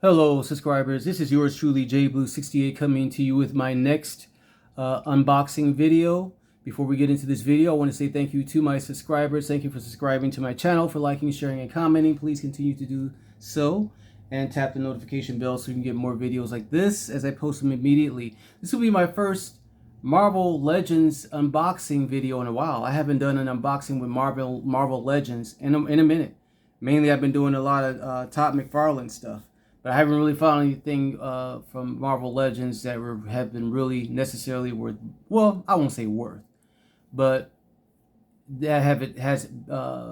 Hello, subscribers. This is yours truly, JBlue68, coming to you with my next unboxing video. Before we get into this video, I want to say thank you to my subscribers. Thank you for subscribing to my channel, for liking, sharing, and commenting. Please continue to do so. And tap the notification bell so you can get more videos like this as I post them immediately. This will be my first Marvel Legends unboxing video in a while. I haven't done an unboxing with Marvel Legends in a minute. Mainly, I've been doing a lot of Todd McFarlane stuff. But I haven't really found anything from Marvel Legends that have been really necessarily worth, well, I won't say worth, but that has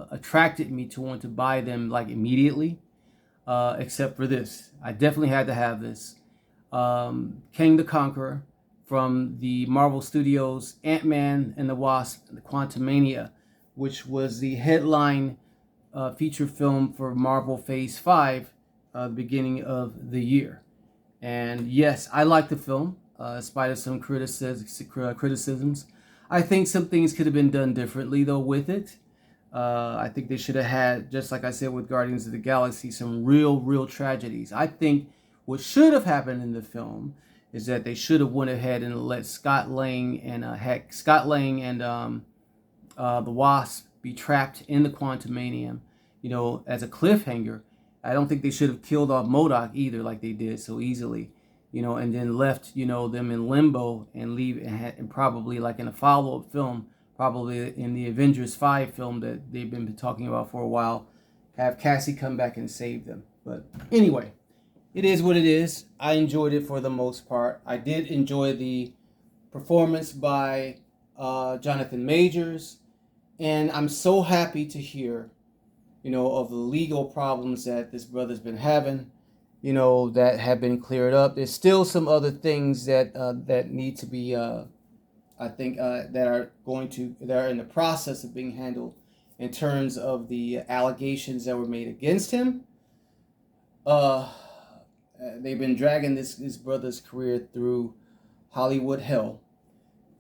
attracted me to want to buy them like immediately, except for this. I definitely had to have this. Kang the Conqueror from the Marvel Studios Ant-Man and the Wasp, the Quantumania, which was the headline feature film for Marvel Phase 5, the beginning of the year. And yes, I like the film, in spite of some criticisms. I think some things could have been done differently, though, with it. I think they should have had, just like I said with Guardians of the Galaxy, some real tragedies. I think what should have happened in the film is that they should have went ahead and let Scott Lang and the Wasp be trapped in the Quantumanium, as a cliffhanger. I don't think they should have killed off MODOK either, like they did so easily, and then left, them in limbo and leave, and probably like in a follow-up film, probably in the Avengers 5 film that they've been talking about for a while, have Cassie come back and save them. But anyway, it is what it is. I enjoyed it for the most part. I did enjoy the performance by Jonathan Majors, and I'm so happy to hear of the legal problems that this brother's been having, that have been cleared up. There's still some other things that need to be, I think, that are in the process of being handled in terms of the allegations that were made against him. They've been dragging this brother's career through Hollywood hell.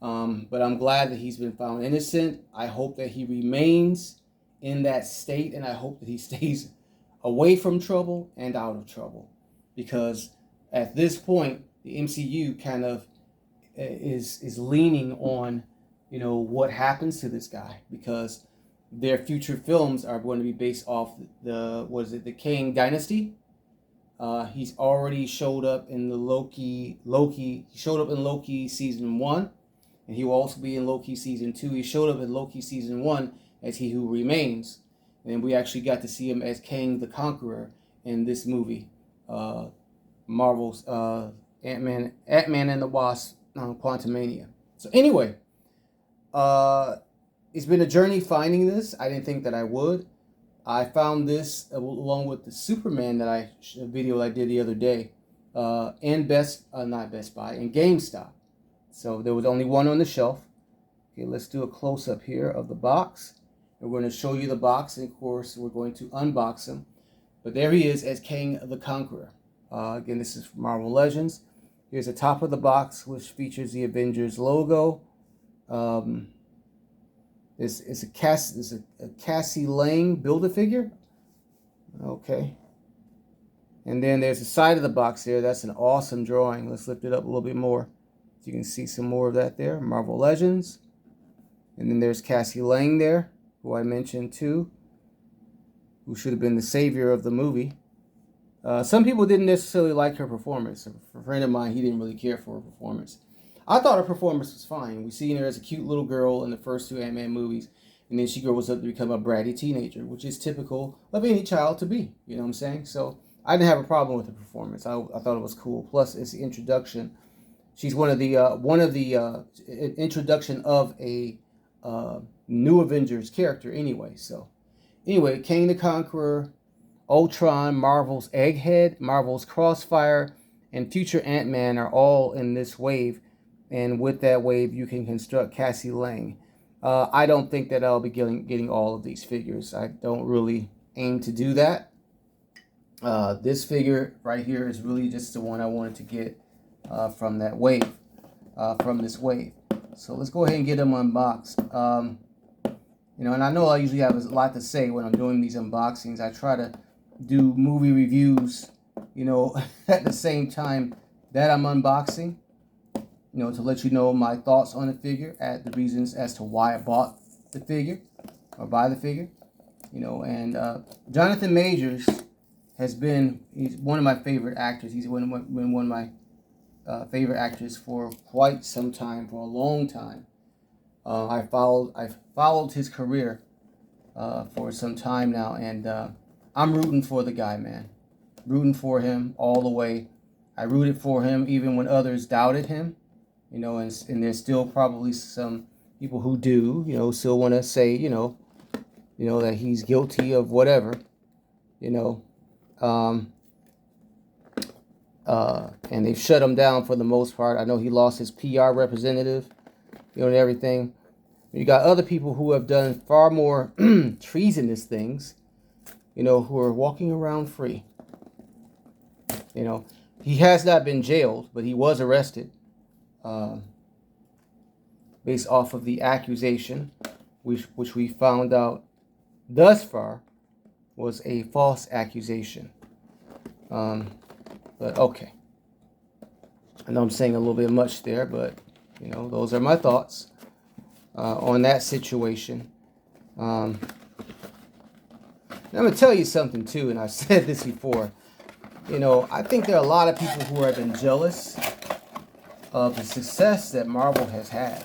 But I'm glad that he's been found innocent. I hope that he remains in that state, and I hope that he stays away from trouble and out of trouble, because at this point the MCU kind of is leaning on what happens to this guy, because their future films are going to be based off the Kang dynasty. He's already showed up in the Loki. He showed up in Loki season 1, and he will also be in Loki season 2. He showed up in Loki season 1 as He Who Remains, and we actually got to see him as Kang the Conqueror in this movie, Marvel's Ant-Man and the Wasp, Quantumania. So anyway, it's been a journey finding this. I didn't think that I would. I found this along with the Superman video I did the other day, in not Best Buy, in GameStop. So there was only one on the shelf. Okay, let's do a close-up here of the box. We're going to show you the box, and of course, we're going to unbox him. But there he is as Kang the Conqueror. Again, this is Marvel Legends. Here's the top of the box, which features the Avengers logo. It's a Cassie Lang Build-A-Figure. Okay. And then there's the side of the box there. That's an awesome drawing. Let's lift it up a little bit more so you can see some more of that there. Marvel Legends. And then there's Cassie Lang there, who I mentioned too, who should have been the savior of the movie. Some people didn't necessarily like her performance. A friend of mine, he didn't really care for her performance. I thought her performance was fine. We seen her as a cute little girl in the first 2 Ant-Man movies, and then she grows up to become a bratty teenager, which is typical of any child to be. You know what I'm saying? So I didn't have a problem with the performance. I thought it was cool. Plus, it's the introduction. She's one of the introduction of a new Avengers character anyway. So anyway, Kang the Conqueror, Ultron, Marvel's Egghead, Marvel's Crossfire, and future Ant-Man are all in this wave, and with that wave you can construct Cassie Lang. I don't think that I'll be getting all of these figures. I don't really aim to do that. This figure right here is really just the one I wanted to get from that wave, from this wave. So let's go ahead and get them unboxed. And I know I usually have a lot to say when I'm doing these unboxings. I try to do movie reviews, you know, at the same time that I'm unboxing, you know, to let you know my thoughts on the figure, at the reasons as to why I bought the figure or buy the figure, you know. And Jonathan Majors he's one of my favorite actors. He's been one of my favorite actors for quite some time, for a long time. I followed his career for some time now, and I'm rooting for the guy, man. Rooting for him all the way. I rooted for him even when others doubted him, you know, and there's still probably some people who do, you know, still want to say, you know, that he's guilty of whatever, you know, and they've shut him down for the most part. I know he lost his PR representative, you know, and everything. You got other people who have done far more treasonous things, you know, who are walking around free. You know, he has not been jailed, but he was arrested based off of the accusation, which we found out thus far was a false accusation. But okay. I know I'm saying a little bit much there, but, you know, those are my thoughts on that situation. I'm going to tell you something, too, and I've said this before. You know, I think there are a lot of people who have been jealous of the success that Marvel has had.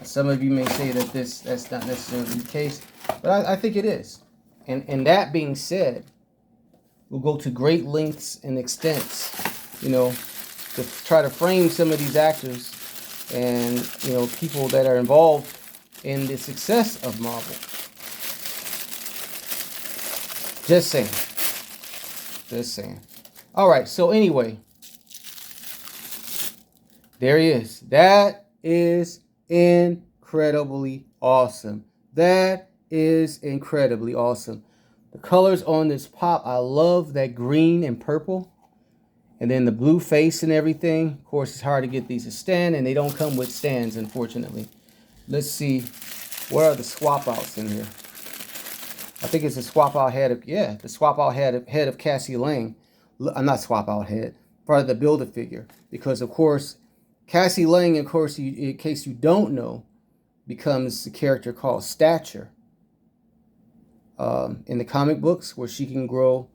Some of you may say that that's not necessarily the case, but I think it is. And that being said, we'll go to great lengths and extents, you know, to try to frame some of these actors and, you know, people that are involved in the success of Marvel. Just saying. Just saying. All right, so anyway, there he is. That is incredibly awesome. That is incredibly awesome. The colors on this pop, I love that green and purple. And then the blue face and everything. Of course, it's hard to get these to stand, and they don't come with stands, unfortunately. Let's see. What are the swap outs in here? I think it's a swap out head of, yeah, the swap out head of Cassie Lang. I'm not swap out head, part of the Build-A-Figure. Because, of course, Cassie Lang, of course, in case you don't know, becomes the character called Stature in the comic books, where she can grow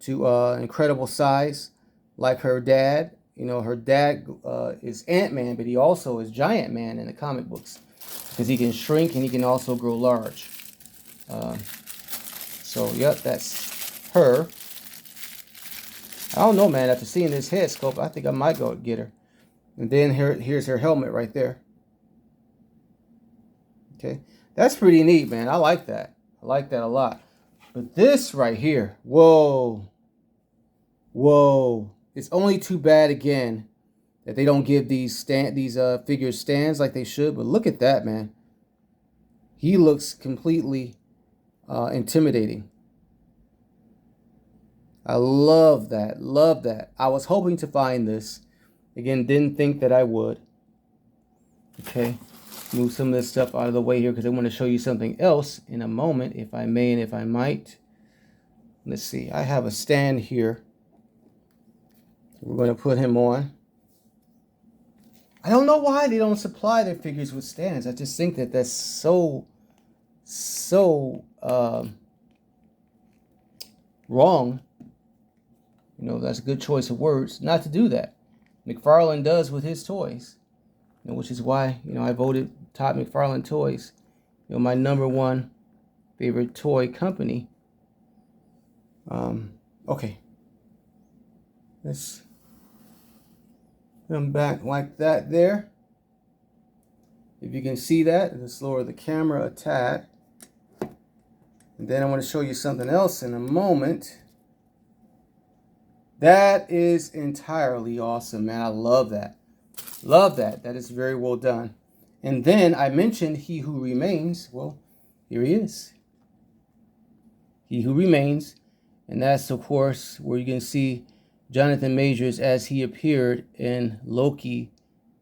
to incredible size like her dad. You know, her dad is Ant-Man, but he also is Giant Man in the comic books, because he can shrink and he can also grow large. So, yep, that's her. I don't know, man. After seeing this head sculpt, I think I might go get her. And then here's her helmet right there. Okay, that's pretty neat, man. I like that. I like that a lot. But this right here, whoa. Whoa. It's only too bad, again, that they don't give these figures stands like they should. But look at that, man. He looks completely intimidating. I love that. Love that. I was hoping to find this. Again, didn't think that I would. Okay. Move some of this stuff out of the way here, because I want to show you something else in a moment, if I may and if I might. Let's see. I have a stand here. We're going to put him on. I don't know why they don't supply their figures with stands. I just think that that's so wrong. You know, that's a good choice of words not to do that. McFarlane does with his toys, you know, which is why, you know, I voted Todd McFarlane Toys, you know, my #1 favorite toy company. Okay, let's come back like that there. If you can see that, let's lower the camera a tad. And then I want to show you something else in a moment. That is entirely awesome, man. I love that. Love that. That is very well done. And then I mentioned He Who Remains. Well, here he is. He Who Remains. And that's, of course, where you can see Jonathan Majors as he appeared in Loki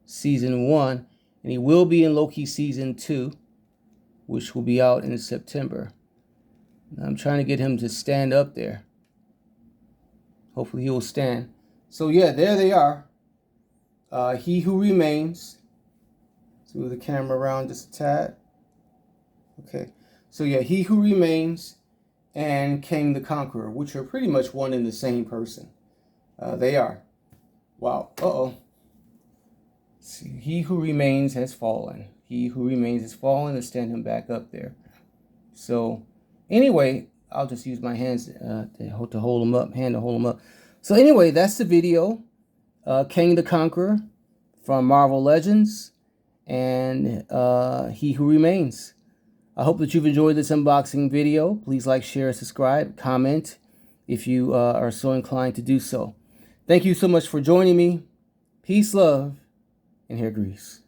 Season 1. And he will be in Loki Season 2, which will be out in September. I'm trying to get him to stand up there. Hopefully he will stand. So yeah, there they are. He Who Remains. Let's move the camera around just a tad. Okay. So yeah, He Who Remains and KANG the Conqueror, which are pretty much one and the same person. They are. Wow. Uh-oh. See, He Who Remains has fallen. He Who Remains has fallen. Let's stand him back up there. So anyway, I'll just use my hands to hold him up, hand to hold him up. So anyway, that's the video. KANG the Conqueror from Marvel Legends and He Who Remains. I hope that you've enjoyed this unboxing video. Please like, share, subscribe, comment if you are so inclined to do so. Thank you so much for joining me. Peace, love, and hair grease.